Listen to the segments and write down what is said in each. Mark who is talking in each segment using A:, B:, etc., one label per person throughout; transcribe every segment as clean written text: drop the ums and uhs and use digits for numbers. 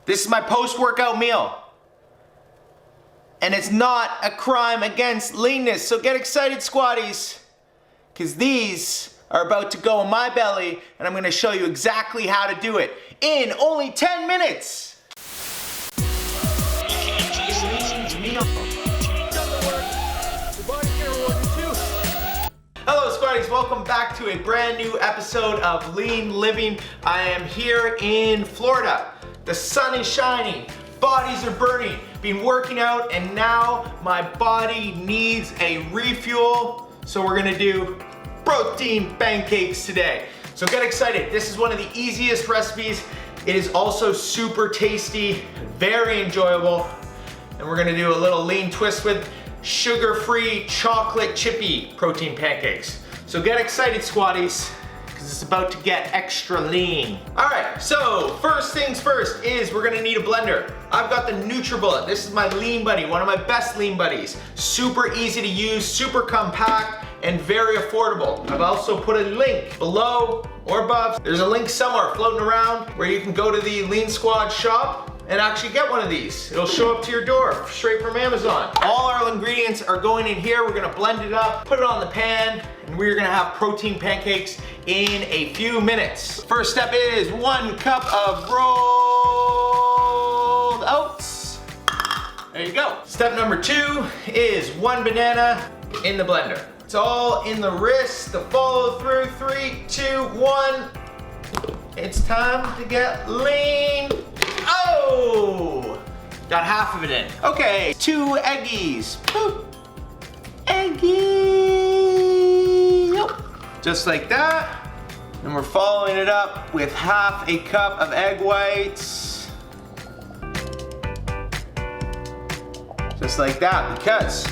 A: This is my post-workout meal. And it's not a crime against leanness. So get excited, squatties, because these are about to go in my belly, and I'm gonna show you exactly how to do it in only 10 minutes. Hello squatties, welcome back to a brand new episode of Lean Living. I am here in Florida. The sun is shining, bodies are burning, been working out, and now my body needs a refuel. So we're gonna do protein pancakes today. So get excited, this is one of the easiest recipes. It is also super tasty, very enjoyable. And we're gonna do a little lean twist with sugar-free chocolate chippy protein pancakes. So get excited, squatties, because it's about to get extra lean. All right, so first things first is we're gonna need a blender. I've got the NutriBullet. This is my lean buddy, one of my best lean buddies. Super easy to use, super compact, and very affordable. I've also put a link below or above. There's a link somewhere floating around where you can go to the Leansquad shop and actually get one of these. It'll show up to your door straight from Amazon. All our ingredients are going in here. We're gonna blend it up, put it on the pan, and we're gonna have protein pancakes in a few minutes. First step is 1 cup of rolled oats. There you go. Step number 2 is 1 banana in the blender. It's all in the wrist, the follow through. 3, 2, 1. It's time to get lean. Oh! Got half of it in. Okay, 2 eggies. Boop. Eggie. Nope. Just like that. And we're following it up with half a cup of egg whites. Just like that, because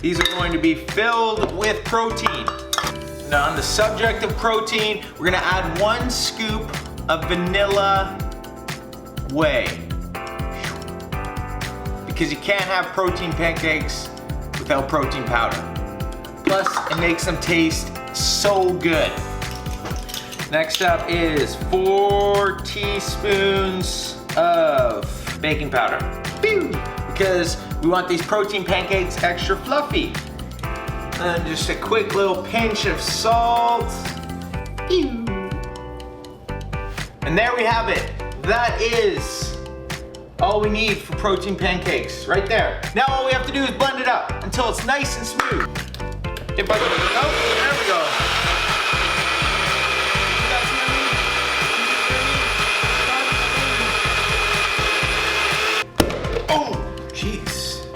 A: these are going to be filled with protein. Now, on the subject of protein, we're gonna add 1 scoop of vanilla whey. Because you can't have protein pancakes without protein powder. Plus, it makes them taste so good. Next up is 4 teaspoons of baking powder. Because we want these protein pancakes extra fluffy. And just a quick little pinch of salt. And there we have it. That is all we need for protein pancakes, right there. Now all we have to do is blend it up until it's nice and smooth. If I can, oh, there we go. Oh, jeez.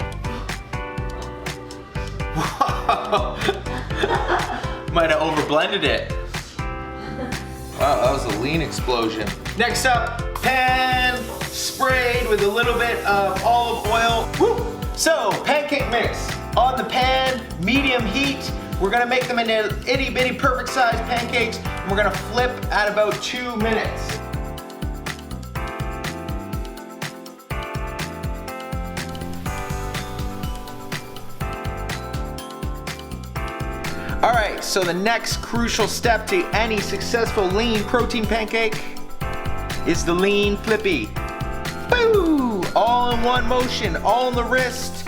A: Wow. Might have overblended it. Wow, that was a lean explosion. Next up, pan sprayed with a little bit of olive oil. Woo! So, pancake mix on the pan, medium heat. We're gonna make them into itty bitty perfect sized pancakes, and we're gonna flip at about 2 minutes. All right, so the next crucial step to any successful lean protein pancake is the lean flippy. Boo! All in one motion, all in the wrist.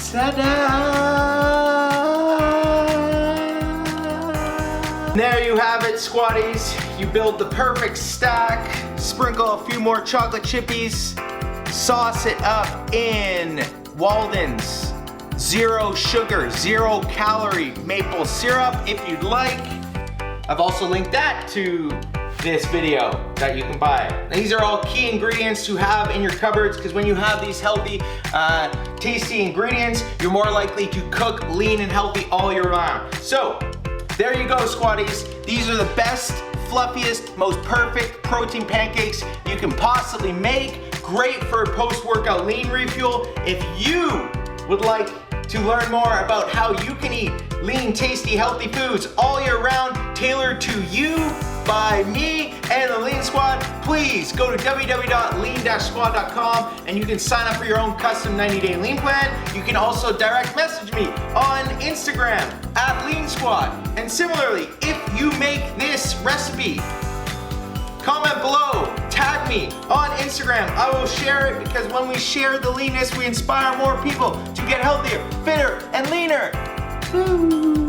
A: Ta-da! There you have it, squatties. You build the perfect stack, sprinkle a few more chocolate chippies, sauce it up in Walden's 0 sugar, 0 calorie maple syrup if you'd like. I've also linked that to this video that you can buy. These are all key ingredients to have in your cupboards, because when you have these healthy, tasty ingredients, you're more likely to cook lean and healthy all year round. So, there you go, squatties. These are the best, fluffiest, most perfect protein pancakes you can possibly make. Great for a post-workout lean refuel. If you would like to learn more about how you can eat lean, tasty, healthy foods all year round, tailored to you by me and the Lean Squad, please go to www.lean-squad.com and you can sign up for your own custom 90-day lean plan. You can also direct message me on Instagram at Lean Squad. And similarly, if you make this recipe, comment below, tag me on Instagram. I will share it because when we share the leanness, we inspire more people to get healthier, fitter, and leaner. Woo.